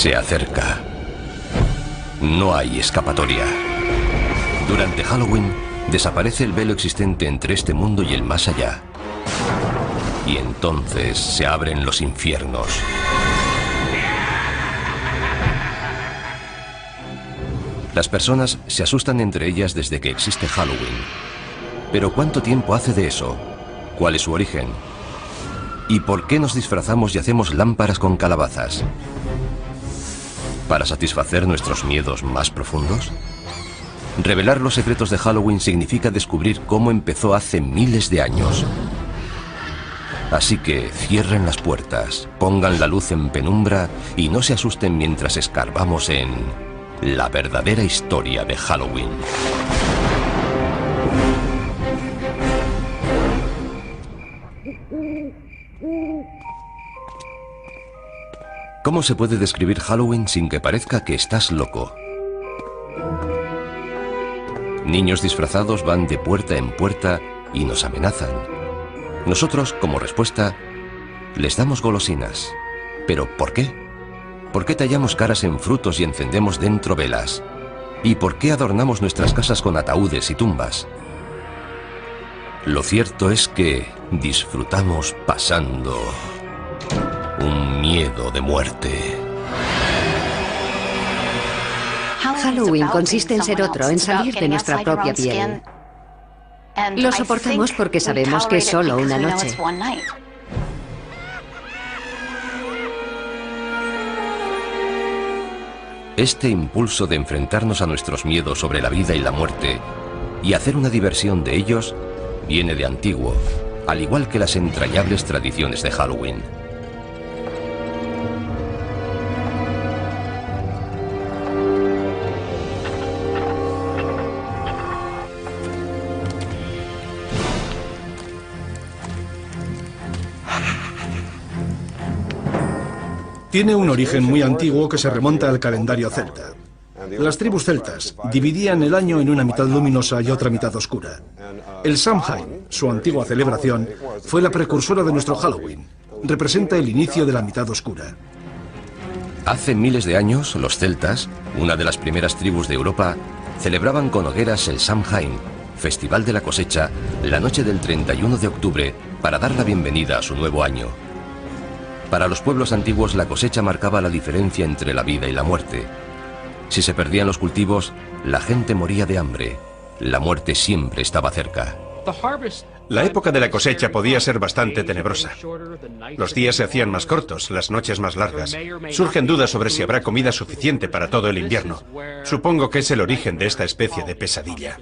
se acerca. No hay escapatoria. Durante Halloween desaparece el velo existente entre este mundo y el más allá. Y entonces se abren los infiernos. Las personas se asustan entre ellas desde que existe Halloween. Pero ¿cuánto tiempo hace de eso? ¿Cuál es su origen? ¿Y por qué nos disfrazamos y hacemos lámparas con calabazas? ¿Para satisfacer nuestros miedos más profundos? Revelar los secretos de Halloween significa descubrir cómo empezó hace miles de años. Así que cierren las puertas, pongan la luz en penumbra y no se asusten mientras escarbamos en la verdadera historia de Halloween. ¿Cómo se puede describir Halloween sin que parezca que estás loco? Niños disfrazados van de puerta en puerta y nos amenazan. Nosotros, como respuesta, les damos golosinas. ¿Pero por qué? ¿Por qué tallamos caras en frutos y encendemos dentro velas? ¿Y por qué adornamos nuestras casas con ataúdes y tumbas? Lo cierto es que disfrutamos pasando un miedo de muerte. Halloween consiste en ser otro, en salir de nuestra propia piel. Lo soportamos porque sabemos que es solo una noche. Este impulso de enfrentarnos a nuestros miedos sobre la vida y la muerte y hacer una diversión de ellos viene de antiguo, al igual que las entrañables tradiciones de Halloween. Tiene un origen muy antiguo que se remonta al calendario celta. Las tribus celtas dividían el año en una mitad luminosa y otra mitad oscura. El Samhain, su antigua celebración, fue la precursora de nuestro Halloween. Representa el inicio de la mitad oscura. Hace miles de años, los celtas, una de las primeras tribus de Europa, celebraban con hogueras el Samhain, festival de la cosecha, la noche del 31 de octubre, para dar la bienvenida a su nuevo año. Para los pueblos antiguos, la cosecha marcaba la diferencia entre la vida y la muerte. Si se perdían los cultivos, la gente moría de hambre. La muerte siempre estaba cerca. La época de la cosecha podía ser bastante tenebrosa. Los días se hacían más cortos, las noches más largas. Surgen dudas sobre si habrá comida suficiente para todo el invierno. Supongo que es el origen de esta especie de pesadilla.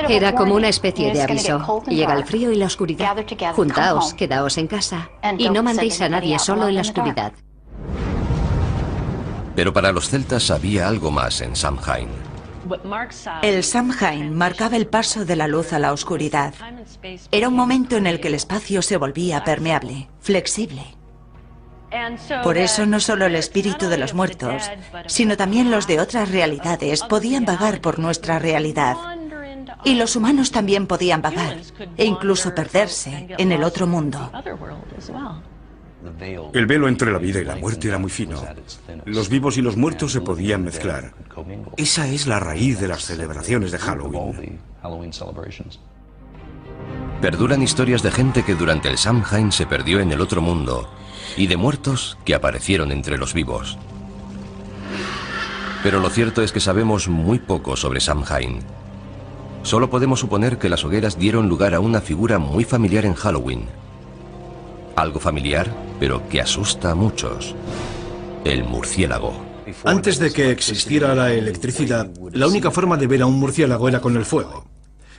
Era como una especie de aviso. Llega el frío y la oscuridad. Juntaos, quedaos en casa y no mandéis a nadie solo en la oscuridad. Pero para los celtas había algo más en Samhain. El Samhain marcaba el paso de la luz a la oscuridad. Era un momento en el que el espacio se volvía permeable, flexible. Por eso no solo el espíritu de los muertos, sino también los de otras realidades podían vagar por nuestra realidad. Y los humanos también podían vagar e incluso perderse en el otro mundo. El velo entre la vida y la muerte era muy fino. Los vivos y los muertos se podían mezclar. Esa es la raíz de las celebraciones de Halloween. Perduran historias de gente que durante el Samhain se perdió en el otro mundo y de muertos que aparecieron entre los vivos. Pero lo cierto es que sabemos muy poco sobre Samhain. Solo podemos suponer que las hogueras dieron lugar a una figura muy familiar en Halloween. Algo familiar, pero que asusta a muchos. El murciélago. Antes de que existiera la electricidad, la única forma de ver a un murciélago era con el fuego.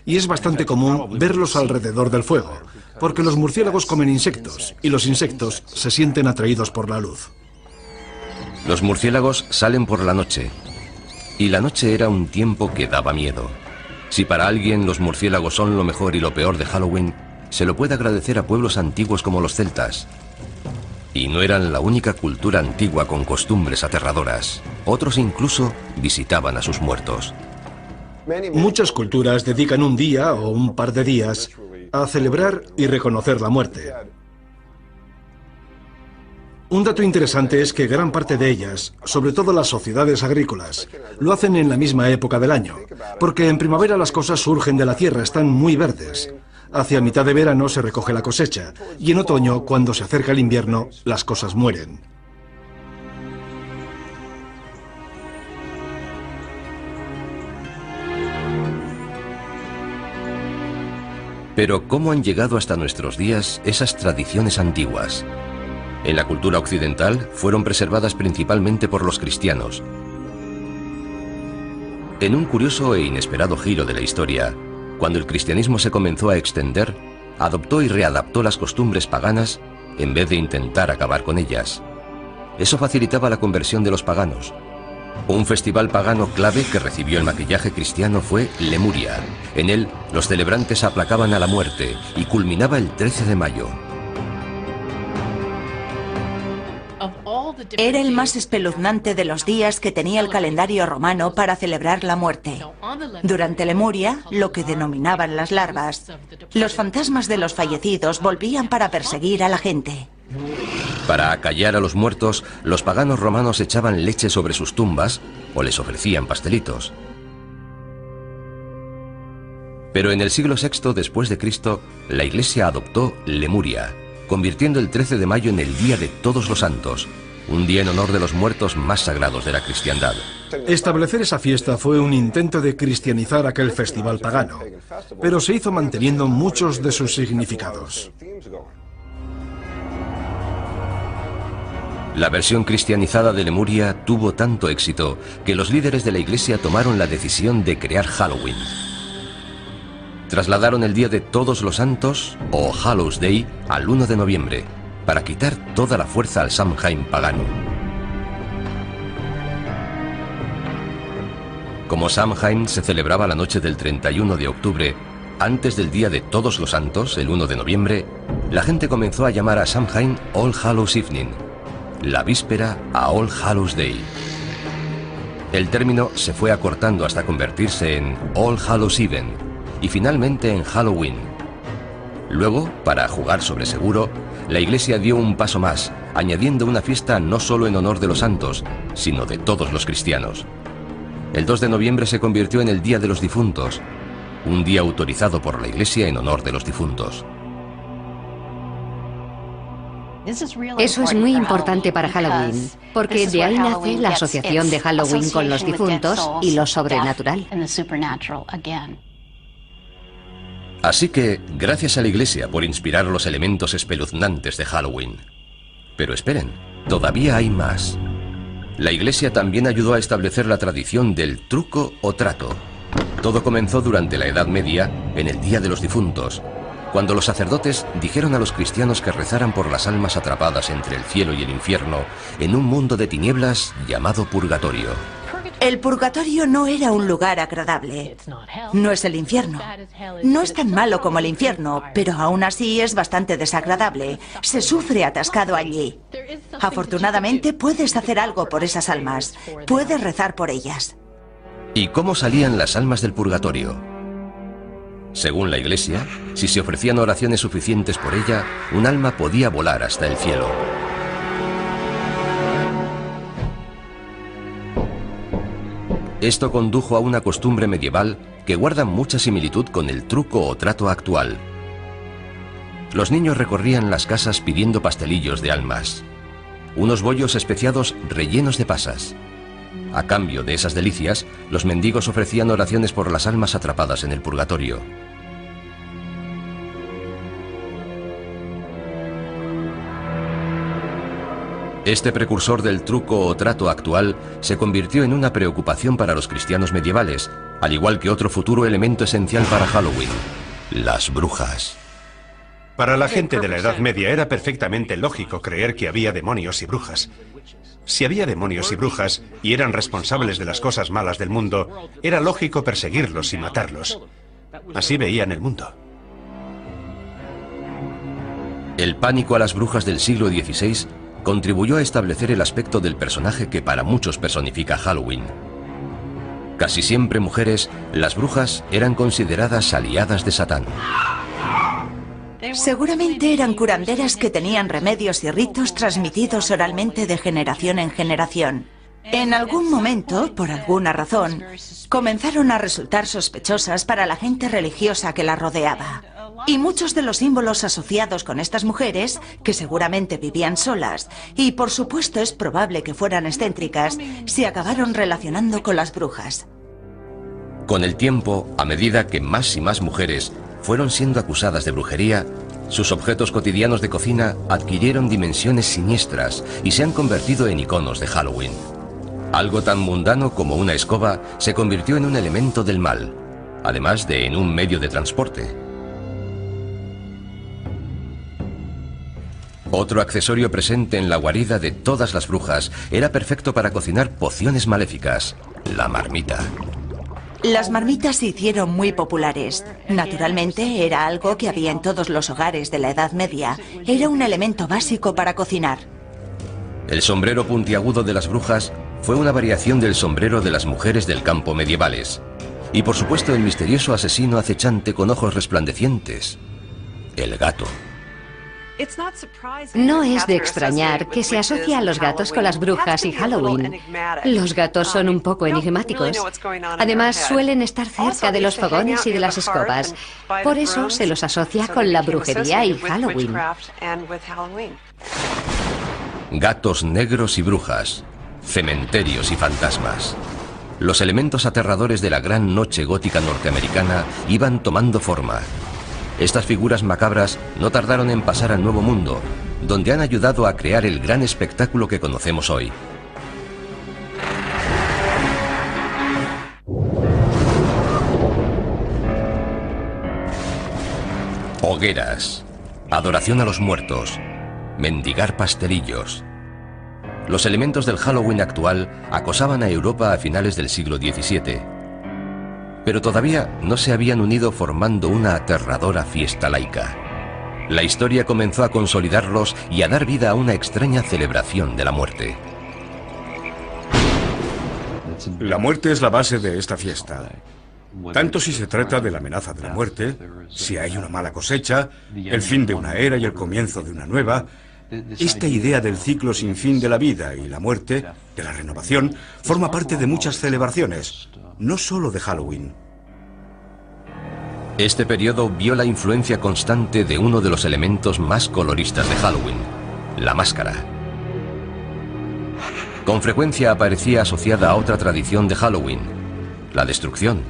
Y es bastante común verlos alrededor del fuego, porque los murciélagos comen insectos, y los insectos se sienten atraídos por la luz. Los murciélagos salen por la noche, y la noche era un tiempo que daba miedo. Si para alguien los murciélagos son lo mejor y lo peor de Halloween, se lo puede agradecer a pueblos antiguos como los celtas. Y no eran la única cultura antigua con costumbres aterradoras. Otros incluso visitaban a sus muertos. Muchas culturas dedican un día o un par de días a celebrar y reconocer la muerte. Un dato interesante es que gran parte de ellas, sobre todo las sociedades agrícolas, lo hacen en la misma época del año, porque en primavera las cosas surgen de la tierra, están muy verdes. Hacia mitad de verano se recoge la cosecha, y en otoño, cuando se acerca el invierno, las cosas mueren. Pero ¿cómo han llegado hasta nuestros días esas tradiciones antiguas? En la cultura occidental fueron preservadas principalmente por los cristianos. En un curioso e inesperado giro de la historia, cuando el cristianismo se comenzó a extender, adoptó y readaptó las costumbres paganas en vez de intentar acabar con ellas. Eso facilitaba la conversión de los paganos. Un festival pagano clave que recibió el maquillaje cristiano fue Lemuria. En él, los celebrantes aplacaban a la muerte y culminaba el 13 de mayo. Era el más espeluznante de los días que tenía el calendario romano para celebrar la muerte. Durante Lemuria, lo que denominaban las larvas, los fantasmas de los fallecidos volvían para perseguir a la gente. Para acallar a los muertos, los paganos romanos echaban leche sobre sus tumbas o les ofrecían pastelitos. Pero en el siglo VI después de Cristo, la Iglesia adoptó Lemuria, convirtiendo el 13 de mayo en el Día de Todos los Santos, un día en honor de los muertos más sagrados de la cristiandad. Establecer esa fiesta fue un intento de cristianizar aquel festival pagano, pero se hizo manteniendo muchos de sus significados. La versión cristianizada de Lemuria tuvo tanto éxito que los líderes de la Iglesia tomaron la decisión de crear Halloween. Trasladaron el Día de Todos los Santos, o Hallows Day, al 1 de noviembre, para quitar toda la fuerza al Samhain pagano. Como Samhain se celebraba la noche del 31 de octubre, antes del Día de Todos los Santos, el 1 de noviembre, la gente comenzó a llamar a Samhain All Hallows Evening, la víspera a All Hallows Day. El término se fue acortando hasta convertirse en All Hallows Even y finalmente en Halloween. Luego, para jugar sobre seguro, la Iglesia dio un paso más, añadiendo una fiesta no solo en honor de los santos, sino de todos los cristianos. El 2 de noviembre se convirtió en el Día de los Difuntos, un día autorizado por la Iglesia en honor de los difuntos. Eso es muy importante para Halloween, porque de ahí nace la asociación de Halloween con los difuntos y lo sobrenatural. Así que, gracias a la Iglesia por inspirar los elementos espeluznantes de Halloween. Pero esperen, todavía hay más. La Iglesia también ayudó a establecer la tradición del truco o trato. Todo comenzó durante la Edad Media, en el Día de los Difuntos, cuando los sacerdotes dijeron a los cristianos que rezaran por las almas atrapadas entre el cielo y el infierno en un mundo de tinieblas llamado purgatorio. El purgatorio no era un lugar agradable. No es el infierno. No es tan malo como el infierno, pero aún así es bastante desagradable. Se sufre atascado allí. Afortunadamente puedes hacer algo por esas almas. Puedes rezar por ellas. ¿Y cómo salían las almas del purgatorio? Según la Iglesia, si se ofrecían oraciones suficientes por ella, un alma podía volar hasta el cielo. Esto condujo a una costumbre medieval que guarda mucha similitud con el truco o trato actual. Los niños recorrían las casas pidiendo pastelillos de almas, unos bollos especiados rellenos de pasas. A cambio de esas delicias, los mendigos ofrecían oraciones por las almas atrapadas en el purgatorio. Este precursor del truco o trato actual se convirtió en una preocupación para los cristianos medievales, al igual que otro futuro elemento esencial para Halloween: las brujas. Para la gente de la Edad Media era perfectamente lógico creer que había demonios y brujas. Si había demonios y brujas y eran responsables de las cosas malas del mundo, era lógico perseguirlos y matarlos. Así veían el mundo. El pánico a las brujas del siglo XVI contribuyó a establecer el aspecto del personaje que para muchos personifica Halloween. Casi siempre mujeres, las brujas eran consideradas aliadas de Satán. Seguramente eran curanderas que tenían remedios y ritos transmitidos oralmente de generación en generación. En algún momento, por alguna razón, comenzaron a resultar sospechosas para la gente religiosa que las rodeaba. Y muchos de los símbolos asociados con estas mujeres, que seguramente vivían solas, y por supuesto es probable que fueran excéntricas, se acabaron relacionando con las brujas. Con el tiempo, a medida que más y más mujeres fueron siendo acusadas de brujería, sus objetos cotidianos de cocina adquirieron dimensiones siniestras y se han convertido en iconos de Halloween. Algo tan mundano como una escoba se convirtió en un elemento del mal, además de en un medio de transporte. Otro accesorio presente en la guarida de todas las brujas era perfecto para cocinar pociones maléficas: la marmita. Las marmitas se hicieron muy populares. Naturalmente, era algo que había en todos los hogares de la Edad Media. Era un elemento básico para cocinar. El sombrero puntiagudo de las brujas fue una variación del sombrero de las mujeres del campo medievales. Y por supuesto el misterioso asesino acechante con ojos resplandecientes: el gato. No es de extrañar que se asocie a los gatos con las brujas y Halloween. Los gatos son un poco enigmáticos. Además, suelen estar cerca de los fogones y de las escobas. Por eso se los asocia con la brujería y Halloween. Gatos negros y brujas, cementerios y fantasmas. Los elementos aterradores de la gran noche gótica norteamericana iban tomando forma. Estas figuras macabras no tardaron en pasar al Nuevo Mundo, donde han ayudado a crear el gran espectáculo que conocemos hoy. Hogueras, adoración a los muertos, mendigar pastelillos. Los elementos del Halloween actual acosaban a Europa a finales del siglo XVII. Pero todavía no se habían unido formando una aterradora fiesta laica. La historia comenzó a consolidarlos y a dar vida a una extraña celebración de la muerte. La muerte es la base de esta fiesta. Tanto si se trata de la amenaza de la muerte, si hay una mala cosecha, el fin de una era y el comienzo de una nueva. Esta idea del ciclo sin fin de la vida y la muerte, de la renovación, forma parte de muchas celebraciones, no solo de Halloween. Este periodo vio la influencia constante de uno de los elementos más coloristas de Halloween: la máscara. Con frecuencia aparecía asociada a otra tradición de Halloween: la destrucción.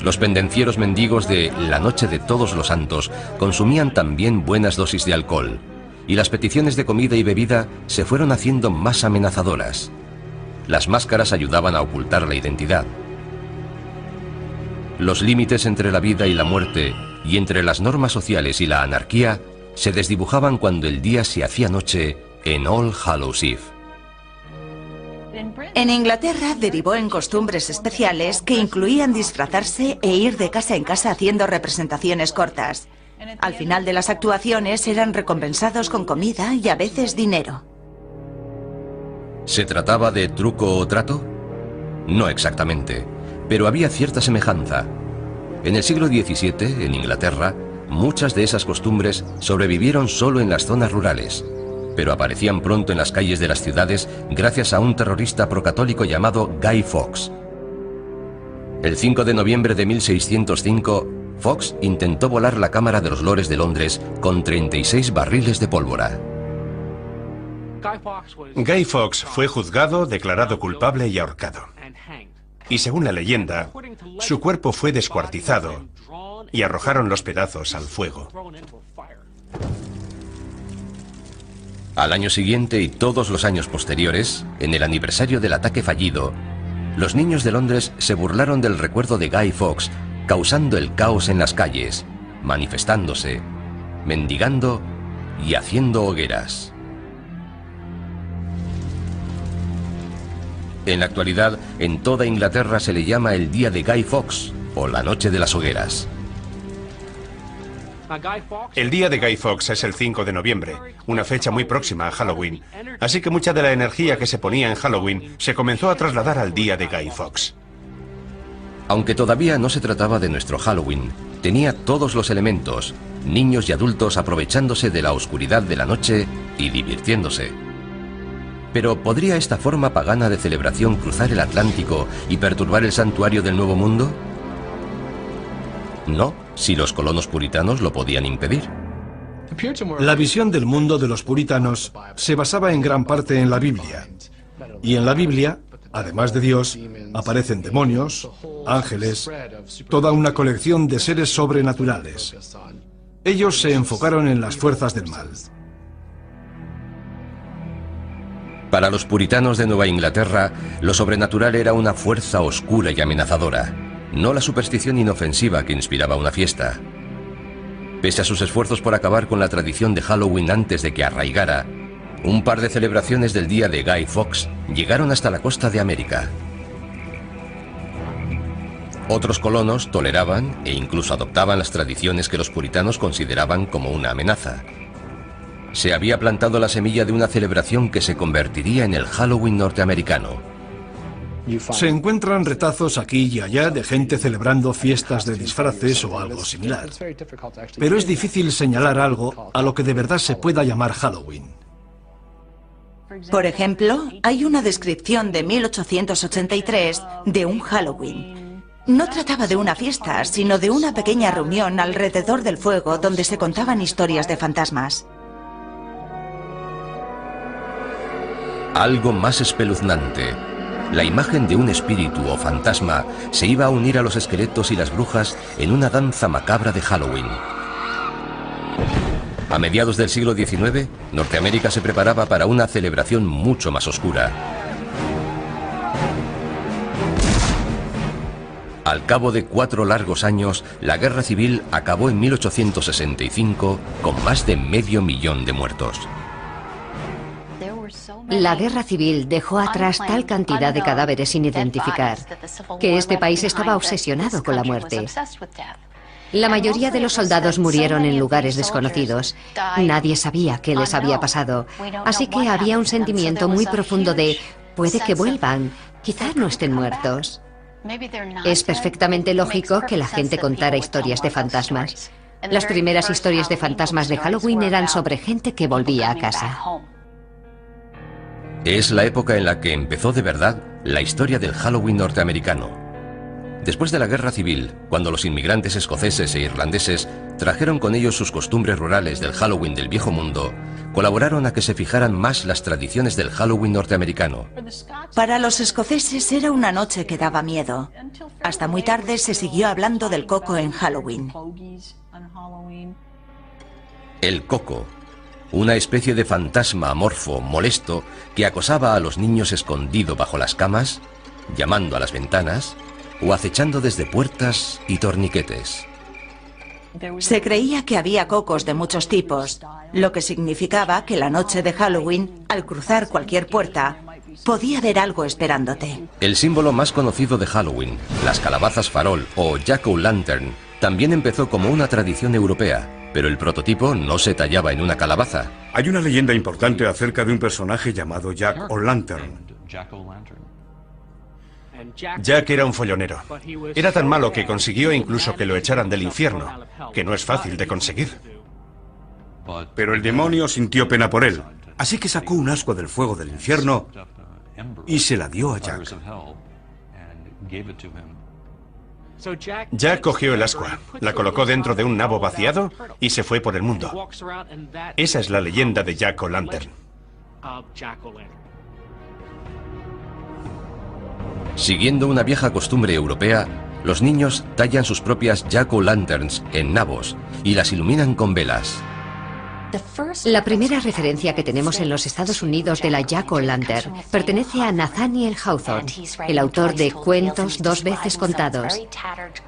Los pendencieros mendigos de la Noche de Todos los Santos consumían también buenas dosis de alcohol, y las peticiones de comida y bebida se fueron haciendo más amenazadoras. Las máscaras ayudaban a ocultar la identidad. Los límites entre la vida y la muerte, y entre las normas sociales y la anarquía, se desdibujaban cuando el día se hacía noche en All Hallows Eve. En Inglaterra derivó en costumbres especiales que incluían disfrazarse e ir de casa en casa haciendo representaciones cortas. Al final de las actuaciones eran recompensados con comida y a veces dinero. ¿Se trataba de truco o trato? No exactamente, pero había cierta semejanza. En el siglo XVII, en Inglaterra, muchas de esas costumbres sobrevivieron solo en las zonas rurales, pero aparecían pronto en las calles de las ciudades gracias a un terrorista procatólico llamado Guy Fawkes. El 5 de noviembre de 1605, Fawkes intentó volar la Cámara de los Lores de Londres con 36 barriles de pólvora. Guy Fawkes fue juzgado, declarado culpable y ahorcado. Y según la leyenda, su cuerpo fue descuartizado y arrojaron los pedazos al fuego. Al año siguiente y todos los años posteriores, en el aniversario del ataque fallido, los niños de Londres se burlaron del recuerdo de Guy Fawkes, causando el caos en las calles, manifestándose, mendigando y haciendo hogueras. En la actualidad, en toda Inglaterra se le llama el Día de Guy Fawkes o la Noche de las Hogueras. El día de Guy Fawkes es el 5 de noviembre, una fecha muy próxima a Halloween. Así que mucha de la energía que se ponía en Halloween se comenzó a trasladar al día de Guy Fawkes. Aunque todavía no se trataba de nuestro Halloween, tenía todos los elementos, niños y adultos aprovechándose de la oscuridad de la noche y divirtiéndose. Pero ¿podría esta forma pagana de celebración cruzar el Atlántico y perturbar el santuario del Nuevo Mundo? No, si los colonos puritanos lo podían impedir. La visión del mundo de los puritanos se basaba en gran parte en la Biblia. Y en la Biblia, además de Dios, aparecen demonios, ángeles, toda una colección de seres sobrenaturales. Ellos se enfocaron en las fuerzas del mal. Para los puritanos de Nueva Inglaterra, lo sobrenatural era una fuerza oscura y amenazadora, no la superstición inofensiva que inspiraba una fiesta. Pese a sus esfuerzos por acabar con la tradición de Halloween antes de que arraigara, un par de celebraciones del día de Guy Fawkes llegaron hasta la costa de América. Otros colonos toleraban e incluso adoptaban las tradiciones que los puritanos consideraban como una amenaza. Se había plantado la semilla de una celebración que se convertiría en el Halloween norteamericano. Se encuentran retazos aquí y allá de gente celebrando fiestas de disfraces o algo similar. Pero es difícil señalar algo a lo que de verdad se pueda llamar Halloween. Por ejemplo, hay una descripción de 1883 de un Halloween. No trataba de una fiesta, sino de una pequeña reunión alrededor del fuego donde se contaban historias de fantasmas. Algo más espeluznante. La imagen de un espíritu o fantasma se iba a unir a los esqueletos y las brujas en una danza macabra de Halloween. A mediados del siglo XIX, Norteamérica se preparaba para una celebración mucho más oscura. Al cabo de 4 largos años, la Guerra Civil acabó en 1865 con más de 500.000 de muertos. La guerra civil dejó atrás tal cantidad de cadáveres sin identificar que este país estaba obsesionado con la muerte. La mayoría de los soldados murieron en lugares desconocidos. Nadie sabía qué les había pasado. Así que había un sentimiento muy profundo de puede que vuelvan, quizás no estén muertos. Es perfectamente lógico que la gente contara historias de fantasmas. Las primeras historias de fantasmas de Halloween eran sobre gente que volvía a casa. Es la época en la que empezó de verdad la historia del Halloween norteamericano. Después de la Guerra Civil, cuando los inmigrantes escoceses e irlandeses trajeron con ellos sus costumbres rurales del Halloween del Viejo Mundo, colaboraron a que se fijaran más las tradiciones del Halloween norteamericano. Para los escoceses era una noche que daba miedo. Hasta muy tarde se siguió hablando del coco en Halloween. El coco, una especie de fantasma amorfo, molesto, que acosaba a los niños escondido bajo las camas, llamando a las ventanas o acechando desde puertas y torniquetes. Se creía que había cocos de muchos tipos, lo que significaba que la noche de Halloween, al cruzar cualquier puerta, podía haber algo esperándote. El símbolo más conocido de Halloween, las calabazas farol o jack-o'-lantern, también empezó como una tradición europea. Pero el prototipo no se tallaba en una calabaza. Hay una leyenda importante acerca de un personaje llamado Jack O'Lantern. Jack era un follonero. Era tan malo que consiguió incluso que lo echaran del infierno, que no es fácil de conseguir. Pero el demonio sintió pena por él, así que sacó un ascua del fuego del infierno y se la dio a Jack. Jack cogió el ascua, la colocó dentro de un nabo vaciado y se fue por el mundo. Esa es la leyenda de Jack O'Lantern. Siguiendo una vieja costumbre europea, los niños tallan sus propias jack-o'-lanterns en nabos y las iluminan con velas. La primera referencia que tenemos en los Estados Unidos de la jack-o'-lantern pertenece a Nathaniel Hawthorne, el autor de Cuentos 2 veces contados.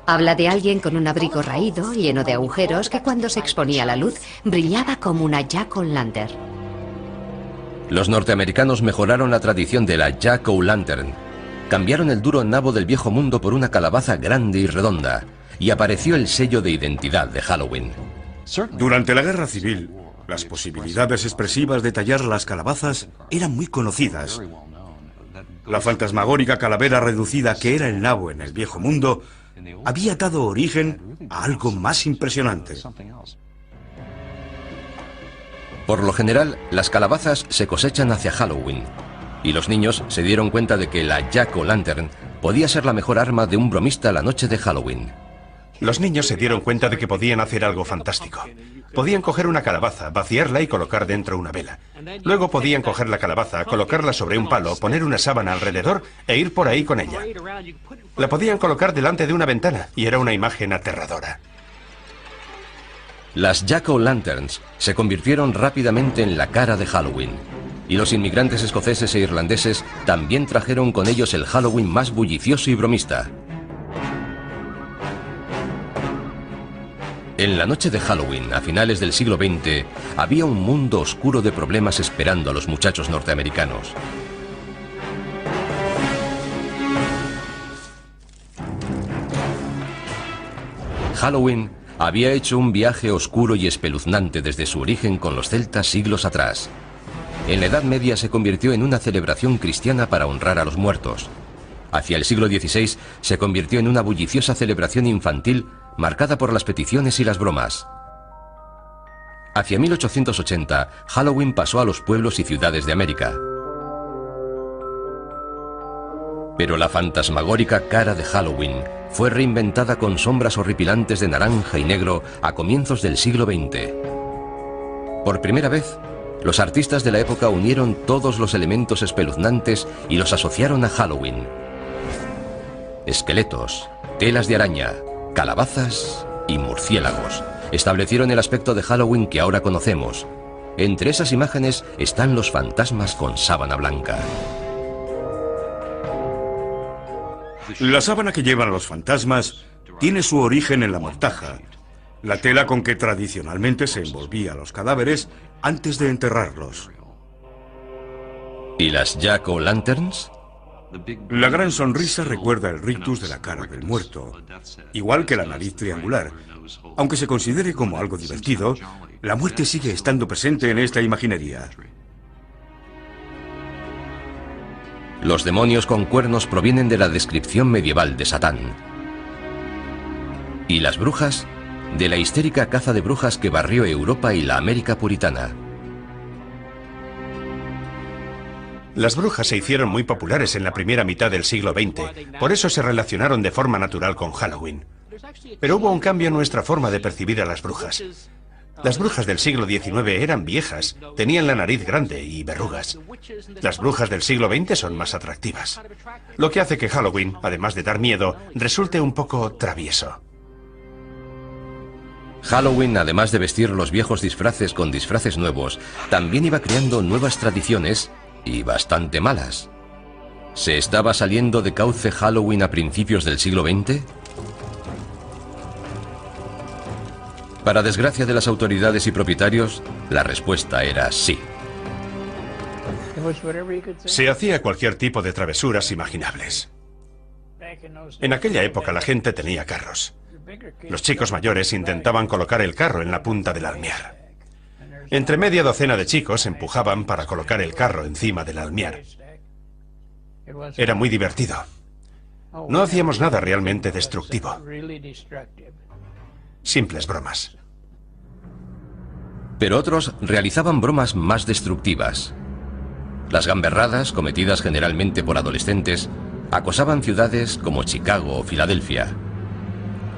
Habla de alguien con un abrigo raído, lleno de agujeros, que cuando se exponía a la luz brillaba como una jack-o'-lantern. Los norteamericanos mejoraron la tradición de la jack-o'-lantern. Cambiaron el duro nabo del Viejo Mundo por una calabaza grande y redonda, y apareció el sello de identidad de Halloween. Durante la Guerra Civil, las posibilidades expresivas de tallar las calabazas eran muy conocidas. La fantasmagórica calavera reducida que era el nabo en el Viejo Mundo había dado origen a algo más impresionante. Por lo general, las calabazas se cosechan hacia Halloween, y los niños se dieron cuenta de que la Jack-o'-lantern podía ser la mejor arma de un bromista la noche de Halloween. Los niños se dieron cuenta de que podían hacer algo fantástico. Podían coger una calabaza, vaciarla y colocar dentro una vela. Luego podían coger la calabaza, colocarla sobre un palo, poner una sábana alrededor e ir por ahí con ella. La podían colocar delante de una ventana y era una imagen aterradora. Las Jack-o'-lanterns se convirtieron rápidamente en la cara de Halloween, y los inmigrantes escoceses e irlandeses también trajeron con ellos el Halloween más bullicioso y bromista. En la noche de Halloween, a finales del siglo XX, había un mundo oscuro de problemas esperando a los muchachos norteamericanos. Halloween había hecho un viaje oscuro y espeluznante desde su origen con los celtas siglos atrás. En la Edad Media se convirtió en una celebración cristiana para honrar a los muertos. Hacia el siglo XVI se convirtió en una bulliciosa celebración infantil marcada por las peticiones y las bromas. Hacia 1880, Halloween pasó a los pueblos y ciudades de América. Pero la fantasmagórica cara de Halloween fue reinventada con sombras horripilantes de naranja y negro a comienzos del siglo XX. Por primera vez, los artistas de la época unieron todos los elementos espeluznantes y los asociaron a Halloween. Esqueletos, telas de araña, calabazas y murciélagos establecieron el aspecto de Halloween que ahora conocemos. Entre esas imágenes están los fantasmas con sábana blanca. La sábana que llevan los fantasmas tiene su origen en la mortaja, la tela con que tradicionalmente se envolvía a los cadáveres antes de enterrarlos. ¿Y las Jack-o'-lanterns? La gran sonrisa recuerda el rictus de la cara del muerto, igual que la nariz triangular. Aunque se considere como algo divertido, la muerte sigue estando presente en esta imaginería. Los demonios con cuernos provienen de la descripción medieval de Satán. ¿Y las brujas? De la histérica caza de brujas que barrió Europa y la América puritana. Las brujas se hicieron muy populares en la primera mitad del siglo XX, por eso se relacionaron de forma natural con Halloween. Pero hubo un cambio en nuestra forma de percibir a las brujas. Las brujas del siglo XIX eran viejas, tenían la nariz grande y verrugas. Las brujas del siglo XX son más atractivas, lo que hace que Halloween, además de dar miedo, resulte un poco travieso. Halloween, además de vestir los viejos disfraces con disfraces nuevos, también iba creando nuevas tradiciones y bastante malas. ¿Se estaba saliendo de cauce Halloween a principios del siglo XX? Para desgracia de las autoridades y propietarios, la respuesta era sí. Se hacía cualquier tipo de travesuras imaginables. En aquella época la gente tenía carros. Los chicos mayores intentaban colocar el carro en la punta del almiar. Entre media docena de chicos empujaban para colocar el carro encima del almiar. Era muy divertido. No hacíamos nada realmente destructivo. Simples bromas. Pero otros realizaban bromas más destructivas. Las gamberradas, cometidas generalmente por adolescentes, acosaban ciudades como Chicago o Filadelfia.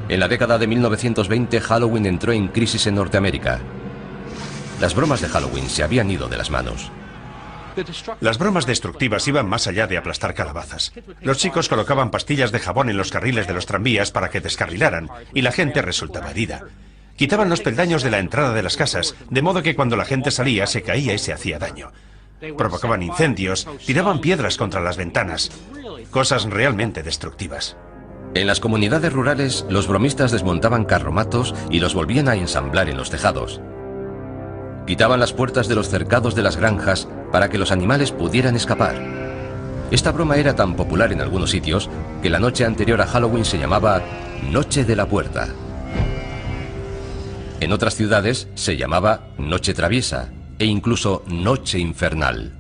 En la década de 1920, Halloween entró en crisis en Norteamérica. Las bromas de Halloween se habían ido de las manos. Las bromas destructivas iban más allá de aplastar calabazas. Los chicos colocaban pastillas de jabón en los carriles de los tranvías para que descarrilaran, y la gente resultaba herida. Quitaban los peldaños de la entrada de las casas, de modo que cuando la gente salía se caía y se hacía daño. Provocaban incendios, tiraban piedras contra las ventanas. Cosas realmente destructivas. En las comunidades rurales, los bromistas desmontaban carromatos y los volvían a ensamblar en los tejados. Quitaban las puertas de los cercados de las granjas para que los animales pudieran escapar. Esta broma era tan popular en algunos sitios que la noche anterior a Halloween se llamaba Noche de la Puerta. En otras ciudades se llamaba Noche Traviesa e incluso Noche Infernal.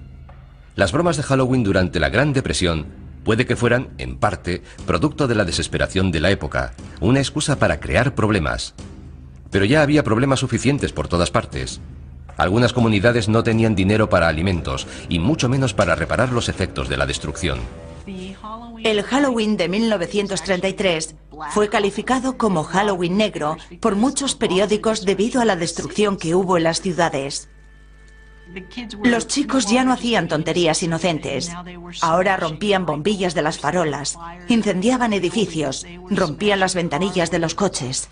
Las bromas de Halloween durante la Gran Depresión puede que fueran, en parte, producto de la desesperación de la época, una excusa para crear problemas. Pero ya había problemas suficientes por todas partes. Algunas comunidades no tenían dinero para alimentos y mucho menos para reparar los efectos de la destrucción. El Halloween de 1933 fue calificado como Halloween negro por muchos periódicos debido a la destrucción que hubo en las ciudades. Los chicos ya no hacían tonterías inocentes. Ahora rompían bombillas de las farolas, incendiaban edificios, rompían las ventanillas de los coches.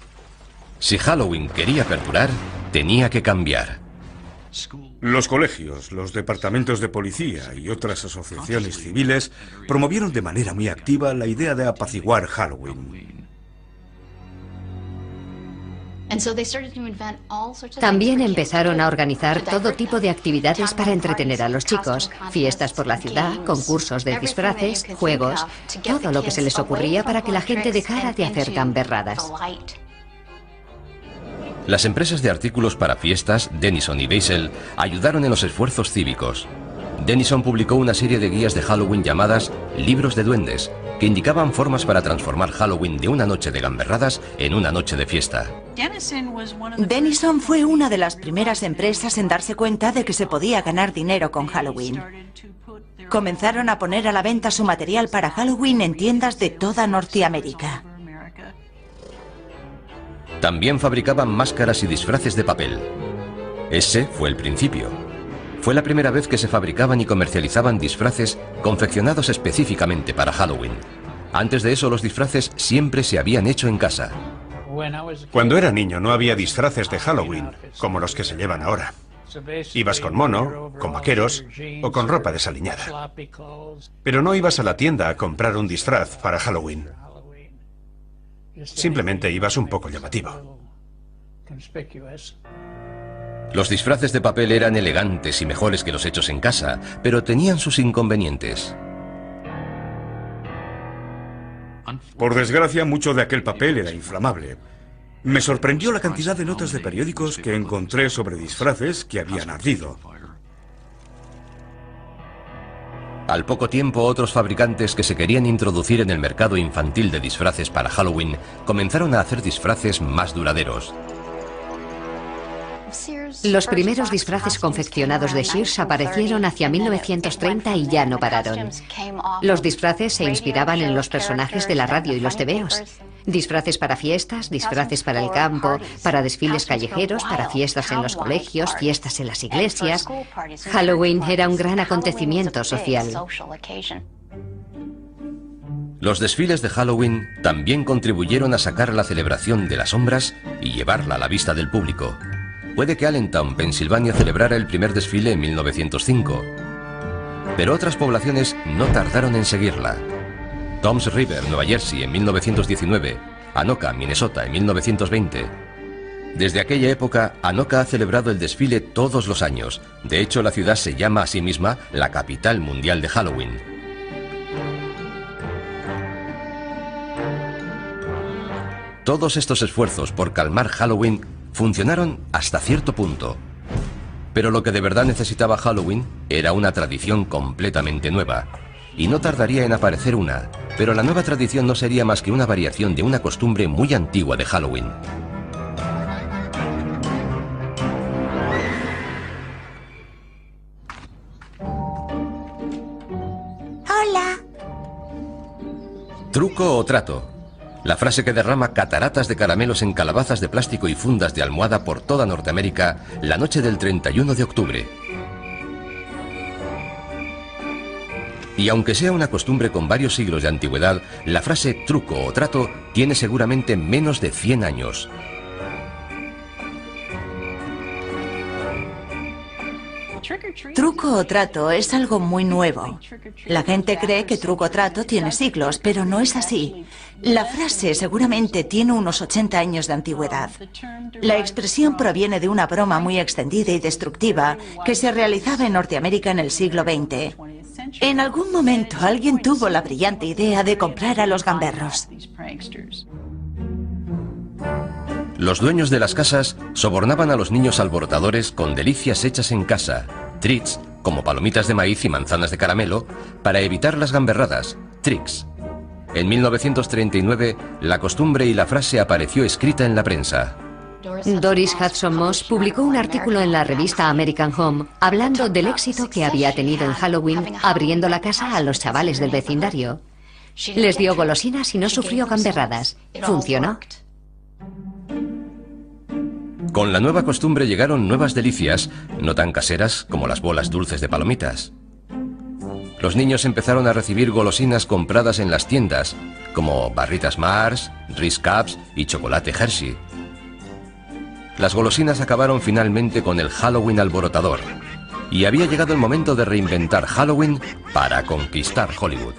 Si Halloween quería perdurar, tenía que cambiar. Los colegios, los departamentos de policía y otras asociaciones civiles promovieron de manera muy activa la idea de apaciguar Halloween. También empezaron a organizar todo tipo de actividades para entretener a los chicos. Fiestas por la ciudad, concursos de disfraces, juegos, todo lo que se les ocurría para que la gente dejara de hacer gamberradas. Las empresas de artículos para fiestas, Denison y Beisel, ayudaron en los esfuerzos cívicos. Denison publicó una serie de guías de Halloween llamadas Libros de Duendes, que indicaban formas para transformar Halloween de una noche de gamberradas en una noche de fiesta. Denison fue una de las primeras empresas en darse cuenta de que se podía ganar dinero con Halloween. Comenzaron a poner a la venta su material para Halloween en tiendas de toda Norteamérica. También fabricaban máscaras y disfraces de papel. Ese fue el principio. Fue la primera vez que se fabricaban y comercializaban disfraces confeccionados específicamente para Halloween. Antes de eso, los disfraces siempre se habían hecho en casa. Cuando era niño no había disfraces de Halloween, como los que se llevan ahora. Ibas con mono, con vaqueros o con ropa desaliñada. Pero no ibas a la tienda a comprar un disfraz para Halloween. Simplemente ibas un poco llamativo. Los disfraces de papel eran elegantes y mejores que los hechos en casa, pero tenían sus inconvenientes. Por desgracia, mucho de aquel papel era inflamable. Me sorprendió la cantidad de notas de periódicos que encontré sobre disfraces que habían ardido. Al poco tiempo, otros fabricantes que se querían introducir en el mercado infantil de disfraces para Halloween comenzaron a hacer disfraces más duraderos. Los primeros disfraces confeccionados de Sears aparecieron hacia 1930 y ya no pararon. Los disfraces se inspiraban en los personajes de la radio y los tebeos. Disfraces para fiestas, disfraces para el campo, para desfiles callejeros, para fiestas en los colegios, fiestas en las iglesias. Halloween era un gran acontecimiento social. Los desfiles de Halloween también contribuyeron a sacar la celebración de las sombras y llevarla a la vista del público. Puede que Allentown, Pensilvania, celebrara el primer desfile en 1905, pero otras poblaciones no tardaron en seguirla. Toms River, Nueva Jersey, en 1919, Anoka, Minnesota, en 1920. Desde aquella época, Anoka ha celebrado el desfile todos los años. De hecho, la ciudad se llama a sí misma la capital mundial de Halloween. Todos estos esfuerzos por calmar Halloween funcionaron hasta cierto punto. Pero lo que de verdad necesitaba Halloween era una tradición completamente nueva. Y no tardaría en aparecer una, pero la nueva tradición no sería más que una variación de una costumbre muy antigua de Halloween. Hola. Truco o trato. La frase que derrama cataratas de caramelos en calabazas de plástico y fundas de almohada por toda Norteamérica la noche del 31 de octubre. Y aunque sea una costumbre con varios siglos de antigüedad, la frase truco o trato tiene seguramente menos de 100 años. Truco o trato es algo muy nuevo. La gente cree que truco o trato tiene siglos, pero no es así. La frase seguramente tiene unos 80 años de antigüedad. La expresión proviene de una broma muy extendida y destructiva que se realizaba en Norteamérica en el siglo XX. En algún momento alguien tuvo la brillante idea de comprar a los gamberros. Los dueños de las casas sobornaban a los niños alborotadores con delicias hechas en casa, treats, como palomitas de maíz y manzanas de caramelo, para evitar las gamberradas, tricks. En 1939, la costumbre y la frase apareció escrita en la prensa. Doris Hudson Moss publicó un artículo en la revista American Home hablando del éxito que había tenido en Halloween abriendo la casa a los chavales del vecindario. Les dio golosinas y no sufrió gamberradas. Funcionó. Con la nueva costumbre llegaron nuevas delicias, no tan caseras como las bolas dulces de palomitas. Los niños empezaron a recibir golosinas compradas en las tiendas, como barritas Mars, Ritz Cups y chocolate Hershey. Las golosinas acabaron finalmente con el Halloween alborotador, y había llegado el momento de reinventar Halloween para conquistar Hollywood.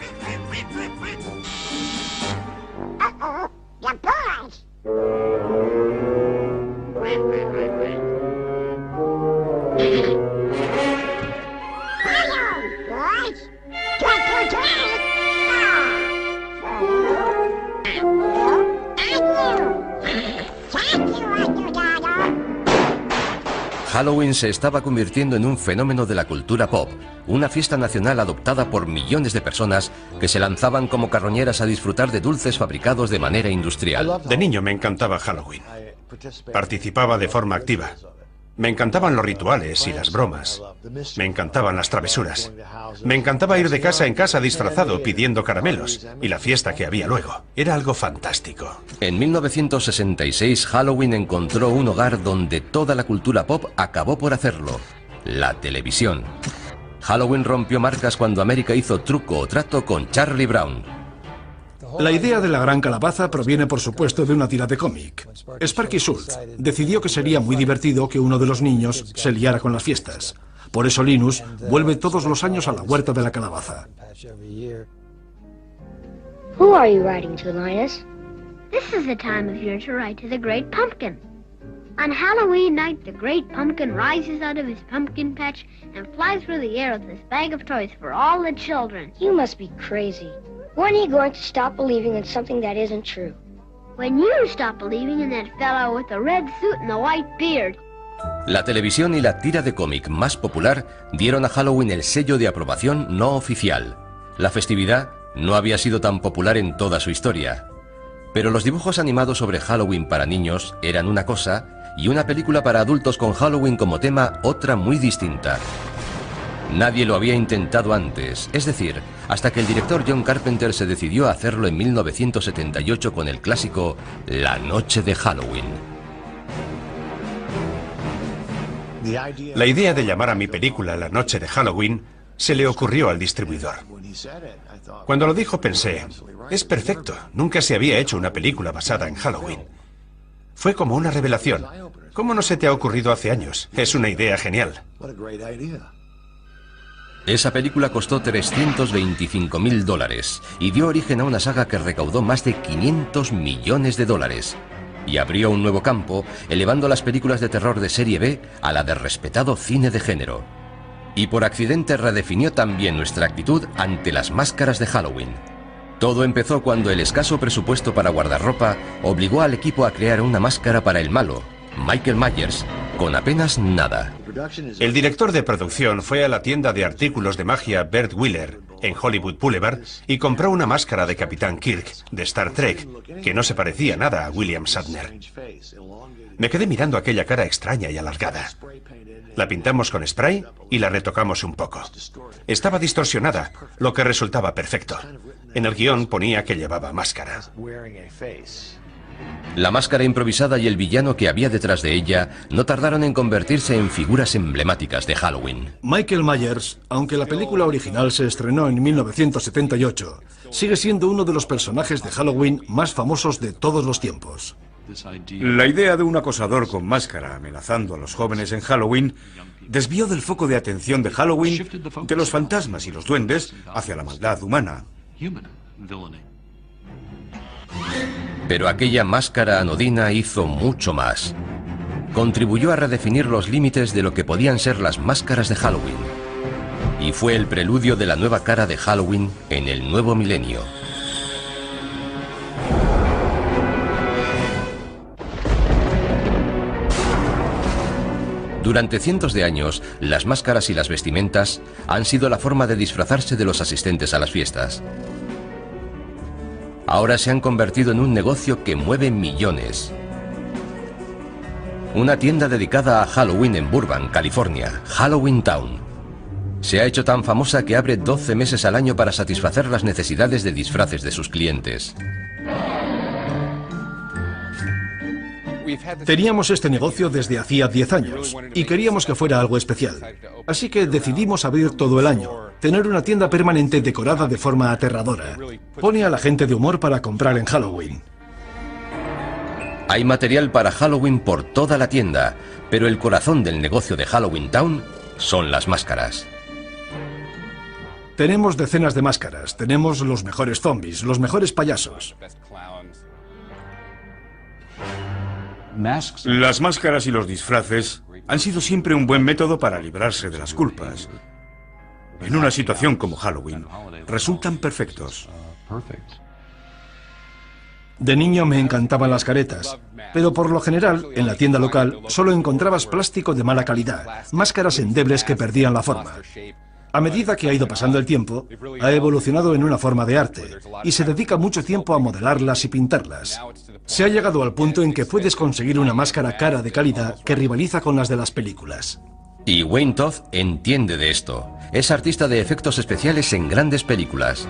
Halloween se estaba convirtiendo en un fenómeno de la cultura pop, una fiesta nacional adoptada por millones de personas que se lanzaban como carroñeras a disfrutar de dulces fabricados de manera industrial. De niño me encantaba Halloween. Participaba de forma activa. Me encantaban los rituales y las bromas. Me encantaban las travesuras. Me encantaba ir de casa en casa disfrazado pidiendo caramelos y la fiesta que había luego. Era algo fantástico. En 1966 Halloween encontró un hogar donde toda la cultura pop acabó por hacerlo: la televisión. Halloween rompió marcas cuando América hizo Truco o Trato con Charlie Brown. La idea de la gran calabaza proviene, por supuesto, de una tira de cómic. Sparky Schultz decidió que sería muy divertido que uno de los niños se liara con las fiestas. Por eso Linus vuelve todos los años a la huerta de la calabaza. Who are you writing to, Linus? This is the time of year to write to the Great Pumpkin. On Halloween night, the Great Pumpkin rises out of his pumpkin patch and flies through the air with his bag of toys for all the children. You must be crazy. When are you going to stop believing in something that isn't true? When you stop believing in that fellow with the red suit and the white beard. La televisión y la tira de cómic más popular dieron a Halloween el sello de aprobación no oficial. La festividad no había sido tan popular en toda su historia. Pero los dibujos animados sobre Halloween para niños eran una cosa y una película para adultos con Halloween como tema otra muy distinta. Nadie lo había intentado antes, es decir, hasta que el director John Carpenter se decidió a hacerlo en 1978 con el clásico La Noche de Halloween. La idea de llamar a mi película La Noche de Halloween se le ocurrió al distribuidor. Cuando lo dijo pensé, es perfecto, nunca se había hecho una película basada en Halloween. Fue como una revelación. ¿Cómo no se te ha ocurrido hace años? Es una idea genial. Esa película costó $325.000 y dio origen a una saga que recaudó más de $500 millones y abrió un nuevo campo, elevando las películas de terror de serie B a la de respetado cine de género. Y por accidente redefinió también nuestra actitud ante las máscaras de Halloween. Todo empezó cuando el escaso presupuesto para guardarropa obligó al equipo a crear una máscara para el malo, Michael Myers, con apenas nada. El director de producción fue a la tienda de artículos de magia Bert Wheeler, en Hollywood Boulevard, y compró una máscara de Capitán Kirk, de Star Trek, que no se parecía nada a William Shatner. Me quedé mirando aquella cara extraña y alargada. La pintamos con spray y la retocamos un poco. Estaba distorsionada, lo que resultaba perfecto. En el guión ponía que llevaba máscara. La máscara improvisada y el villano que había detrás de ella no tardaron en convertirse en figuras emblemáticas de Halloween. Michael Myers, aunque la película original se estrenó en 1978, sigue siendo uno de los personajes de Halloween más famosos de todos los tiempos. La idea de un acosador con máscara amenazando a los jóvenes en Halloween desvió del foco de atención de Halloween de los fantasmas y los duendes hacia la maldad humana. Pero aquella máscara anodina hizo mucho más. Contribuyó a redefinir los límites de lo que podían ser las máscaras de Halloween. Y fue el preludio de la nueva cara de Halloween en el nuevo milenio. Durante cientos de años, las máscaras y las vestimentas han sido la forma de disfrazarse de los asistentes a las fiestas. Ahora se han convertido en un negocio que mueve millones. Una tienda dedicada a Halloween en Burbank, California, Halloween Town. Se ha hecho tan famosa que abre 12 meses al año para satisfacer las necesidades de disfraces de sus clientes. Teníamos este negocio desde hacía 10 años y queríamos que fuera algo especial. Así que decidimos abrir todo el año, tener una tienda permanente decorada de forma aterradora. Pone a la gente de humor para comprar en Halloween. Hay material para Halloween por toda la tienda, pero el corazón del negocio de Halloween Town son las máscaras. Tenemos decenas de máscaras, tenemos los mejores zombies, los mejores payasos. Las máscaras y los disfraces han sido siempre un buen método para librarse de las culpas. En una situación como Halloween, resultan perfectos. De niño me encantaban las caretas, pero por lo general, en la tienda local, solo encontrabas plástico de mala calidad, máscaras endebles que perdían la forma. A medida que ha ido pasando el tiempo, ha evolucionado en una forma de arte, y se dedica mucho tiempo a modelarlas y pintarlas. Se ha llegado al punto en que puedes conseguir una máscara cara de calidad que rivaliza con las de las películas. Y Wayne Todd entiende de esto. Es artista de efectos especiales en grandes películas.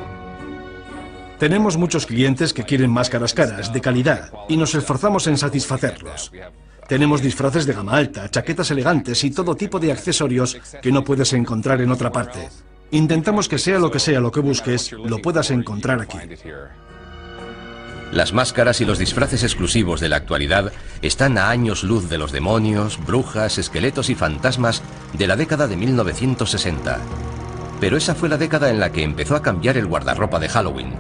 Tenemos muchos clientes que quieren máscaras caras, de calidad, y nos esforzamos en satisfacerlos. Tenemos disfraces de gama alta, chaquetas elegantes y todo tipo de accesorios que no puedes encontrar en otra parte. Intentamos que sea lo que busques, lo puedas encontrar aquí. Las máscaras y los disfraces exclusivos de la actualidad están a años luz de los demonios, brujas, esqueletos y fantasmas de la década de 1960. Pero esa fue la década en la que empezó a cambiar el guardarropa de Halloween.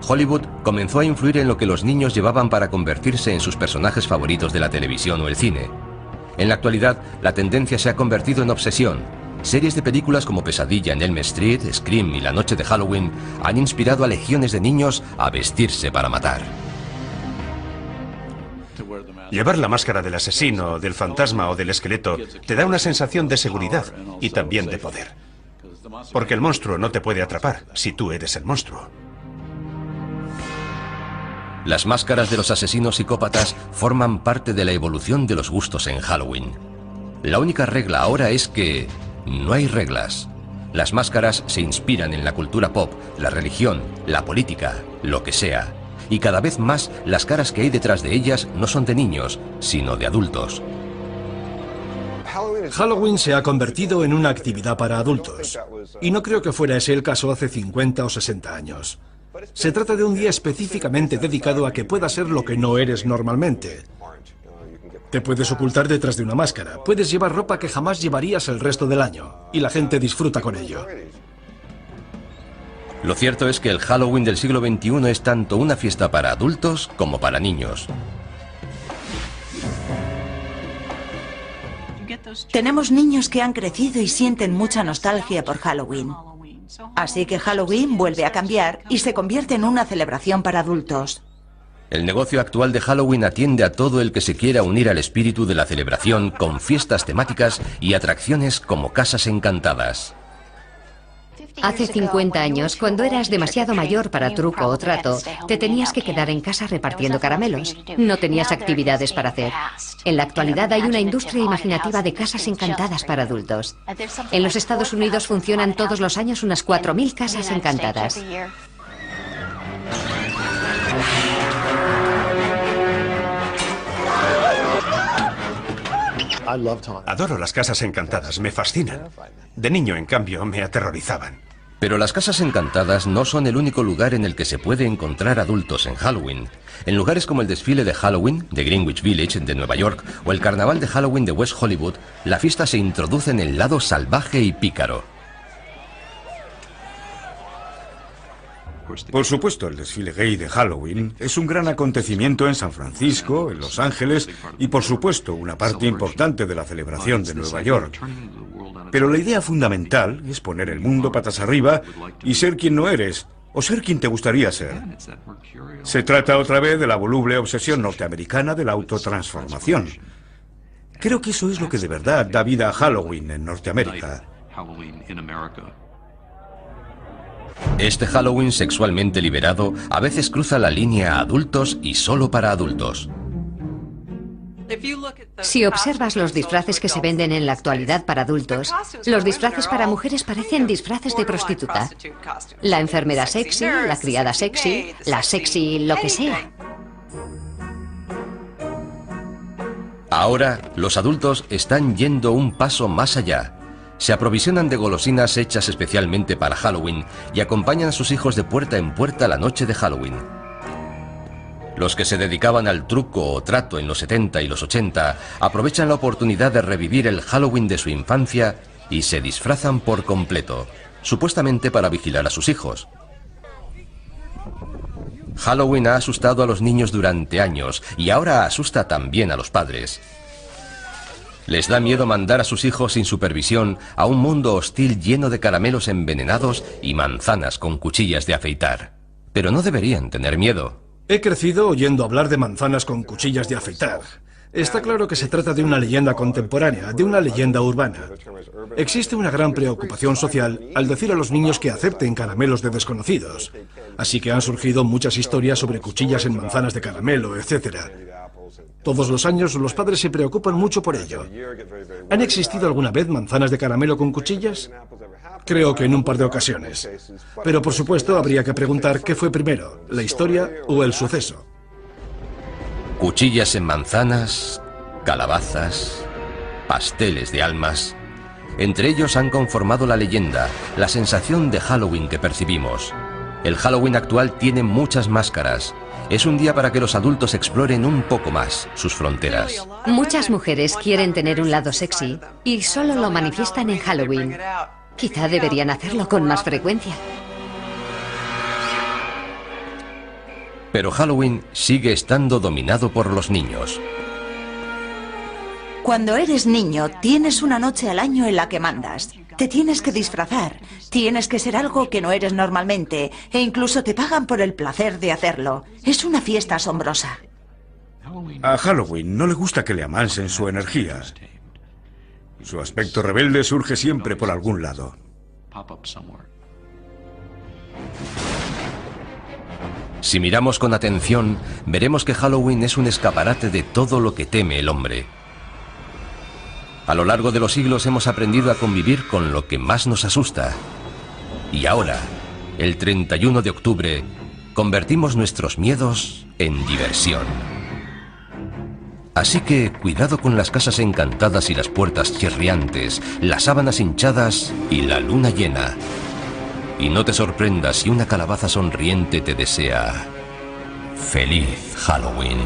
Hollywood comenzó a influir en lo que los niños llevaban para convertirse en sus personajes favoritos de la televisión o el cine. En la actualidad, la tendencia se ha convertido en obsesión. Series de películas como Pesadilla en Elm Street, Scream y La Noche de Halloween han inspirado a legiones de niños a vestirse para matar. Llevar la máscara del asesino, del fantasma o del esqueleto te da una sensación de seguridad y también de poder. Porque el monstruo no te puede atrapar si tú eres el monstruo. Las máscaras de los asesinos psicópatas forman parte de la evolución de los gustos en Halloween. La única regla ahora es que no hay reglas. Las máscaras se inspiran en la cultura pop, la religión, la política, lo que sea. Y cada vez más las caras que hay detrás de ellas no son de niños, sino de adultos. Halloween se ha convertido en una actividad para adultos. Y no creo que fuera ese el caso hace 50 o 60 años. Se trata de un día específicamente dedicado a que puedas ser lo que no eres normalmente. Te puedes ocultar detrás de una máscara, puedes llevar ropa que jamás llevarías el resto del año, y la gente disfruta con ello. Lo cierto es que el Halloween del siglo XXI es tanto una fiesta para adultos como para niños. Tenemos niños que han crecido y sienten mucha nostalgia por Halloween. Así que Halloween vuelve a cambiar y se convierte en una celebración para adultos. El negocio actual de Halloween atiende a todo el que se quiera unir al espíritu de la celebración con fiestas temáticas y atracciones como casas encantadas. Hace 50 años, cuando eras demasiado mayor para truco o trato, te tenías que quedar en casa repartiendo caramelos. No tenías actividades para hacer. En la actualidad hay una industria imaginativa de casas encantadas para adultos. En los Estados Unidos funcionan todos los años unas 4.000 casas encantadas. Adoro las casas encantadas, me fascinan. De niño, en cambio, me aterrorizaban. Pero las casas encantadas no son el único lugar en el que se puede encontrar adultos en Halloween. En lugares como el desfile de Halloween de Greenwich Village de Nueva York o el carnaval de Halloween de West Hollywood, la fiesta se introduce en el lado salvaje y pícaro. Por supuesto, el desfile gay de Halloween es un gran acontecimiento en San Francisco, en Los Ángeles y, por supuesto, una parte importante de la celebración de Nueva York. Pero la idea fundamental es poner el mundo patas arriba y ser quien no eres, o ser quien te gustaría ser. Se trata otra vez de la voluble obsesión norteamericana de la autotransformación. Creo que eso es lo que de verdad da vida a Halloween en Norteamérica. Este Halloween sexualmente liberado a veces cruza la línea a adultos y solo para adultos. Si observas los disfraces que se venden en la actualidad para adultos, los disfraces para mujeres parecen disfraces de prostituta. La enfermera sexy, la criada sexy, la sexy lo que sea. Ahora, los adultos están yendo un paso más allá. Se aprovisionan de golosinas hechas especialmente para Halloween y acompañan a sus hijos de puerta en puerta la noche de Halloween. Los que se dedicaban al truco o trato en los 70 y los 80 aprovechan la oportunidad de revivir el Halloween de su infancia y se disfrazan por completo, supuestamente para vigilar a sus hijos. Halloween ha asustado a los niños durante años y ahora asusta también a los padres. Les da miedo mandar a sus hijos sin supervisión a un mundo hostil lleno de caramelos envenenados y manzanas con cuchillas de afeitar. Pero no deberían tener miedo. He crecido oyendo hablar de manzanas con cuchillas de afeitar. Está claro que se trata de una leyenda contemporánea, de una leyenda urbana. Existe una gran preocupación social al decir a los niños que acepten caramelos de desconocidos. Así que han surgido muchas historias sobre cuchillas en manzanas de caramelo, etc. Todos los años los padres se preocupan mucho por ello. ¿Han existido alguna vez manzanas de caramelo con cuchillas? Creo que en un par de ocasiones. Pero por supuesto habría que preguntar qué fue primero, la historia o el suceso. Cuchillas en manzanas, calabazas, pasteles de almas. Entre ellos han conformado la leyenda, la sensación de Halloween que percibimos. El Halloween actual tiene muchas máscaras. Es un día para que los adultos exploren un poco más sus fronteras. Muchas mujeres quieren tener un lado sexy y solo lo manifiestan en Halloween. Quizá deberían hacerlo con más frecuencia. Pero Halloween sigue estando dominado por los niños. Cuando eres niño, tienes una noche al año en la que mandas. Te tienes que disfrazar, tienes que ser algo que no eres normalmente, e incluso te pagan por el placer de hacerlo. Es una fiesta asombrosa. A Halloween no le gusta que le amansen su energía. Su aspecto rebelde surge siempre por algún lado. Si miramos con atención, veremos que Halloween es un escaparate de todo lo que teme el hombre. A lo largo de los siglos hemos aprendido a convivir con lo que más nos asusta. Y ahora, el 31 de octubre, convertimos nuestros miedos en diversión. Así que cuidado con las casas encantadas y las puertas chirriantes, las sábanas hinchadas y la luna llena. Y no te sorprendas si una calabaza sonriente te desea ¡Feliz Halloween!